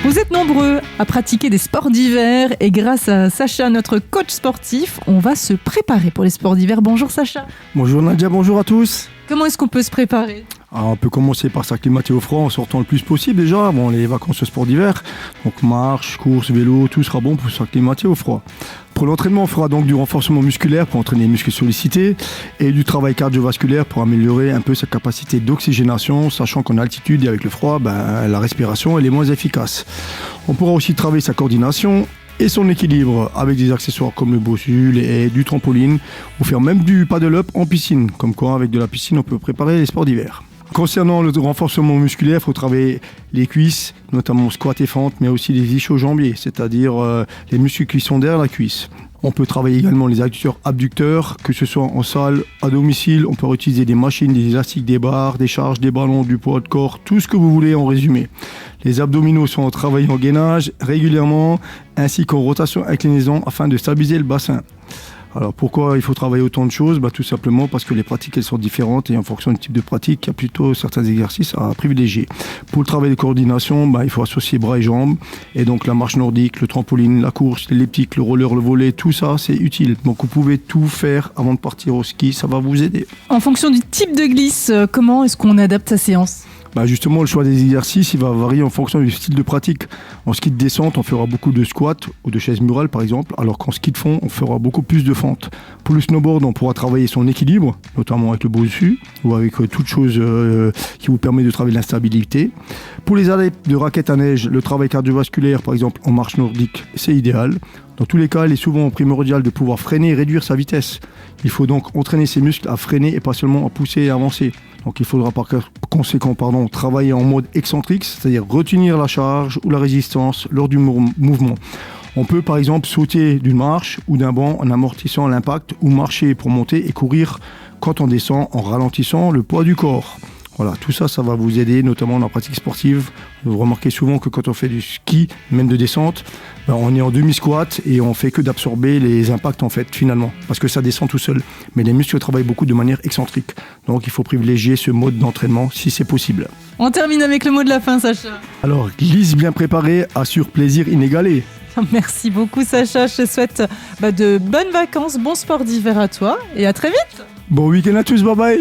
Vous êtes nombreux à pratiquer des sports d'hiver et grâce à Sacha, notre coach sportif, on va se préparer pour les sports d'hiver. Bonjour Sacha. Bonjour Nadia, bonjour à tous. Comment est-ce qu'on peut se préparer ? Alors, on peut commencer par s'acclimater au froid en sortant le plus possible déjà avant les vacances de sport d'hiver. Donc marche, course, vélo, tout sera bon pour s'acclimater au froid. Pour l'entraînement, on fera donc du renforcement musculaire pour entraîner les muscles sollicités et du travail cardiovasculaire pour améliorer un peu sa capacité d'oxygénation, sachant qu'en altitude et avec le froid, la respiration elle est moins efficace. On pourra aussi travailler sa coordination et son équilibre avec des accessoires comme le bossu et du trampoline ou faire même du paddle-up en piscine. Comme quoi, avec de la piscine, on peut préparer les sports d'hiver. Concernant le renforcement musculaire, il faut travailler les cuisses, notamment squat et fente, mais aussi les ischio-jambiers, c'est-à-dire les muscles qui sont derrière la cuisse. On peut travailler également les adducteurs abducteurs, que ce soit en salle, à domicile. On peut utiliser des machines, des élastiques, des barres, des charges, des ballons, du poids de corps, tout ce que vous voulez en résumé. Les abdominaux sont travaillés en gainage régulièrement, ainsi qu'en rotation inclinaison afin de stabiliser le bassin. Alors pourquoi il faut travailler autant de choses ? Tout simplement parce que les pratiques elles sont différentes et en fonction du type de pratique, il y a plutôt certains exercices à privilégier. Pour le travail de coordination, il faut associer bras et jambes. Et donc la marche nordique, le trampoline, la course, l'elliptique, le roller, le volley, tout ça c'est utile. Donc vous pouvez tout faire avant de partir au ski, ça va vous aider. En fonction du type de glisse, comment est-ce qu'on adapte sa séance ? Justement, le choix des exercices, il va varier en fonction du style de pratique. En ski de descente, on fera beaucoup de squats ou de chaises murales, par exemple, alors qu'en ski de fond, on fera beaucoup plus de fentes. Pour le snowboard, on pourra travailler son équilibre, notamment avec le bossu ou avec toute chose qui vous permet de travailler l'instabilité. Pour les adeptes de raquettes à neige, le travail cardiovasculaire, par exemple en marche nordique, c'est idéal. Dans tous les cas, il est souvent primordial de pouvoir freiner et réduire sa vitesse. Il faut donc entraîner ses muscles à freiner et pas seulement à pousser et avancer. Donc il faudra par conséquent travailler en mode excentrique, c'est-à-dire retenir la charge ou la résistance lors du mouvement. On peut par exemple sauter d'une marche ou d'un banc en amortissant l'impact ou marcher pour monter et courir quand on descend en ralentissant le poids du corps. Voilà, tout ça, ça va vous aider, notamment dans la pratique sportive. Vous remarquez souvent que quand on fait du ski, même de descente, on est en demi-squat et on fait que d'absorber les impacts en fait, finalement, parce que ça descend tout seul. Mais les muscles travaillent beaucoup de manière excentrique. Donc il faut privilégier ce mode d'entraînement si c'est possible. On termine avec le mot de la fin, Sacha. Alors, glisse bien préparé assure plaisir inégalé. Merci beaucoup, Sacha. Je te souhaite de bonnes vacances, bon sport d'hiver à toi et à très vite. Bon week-end à tous, bye bye.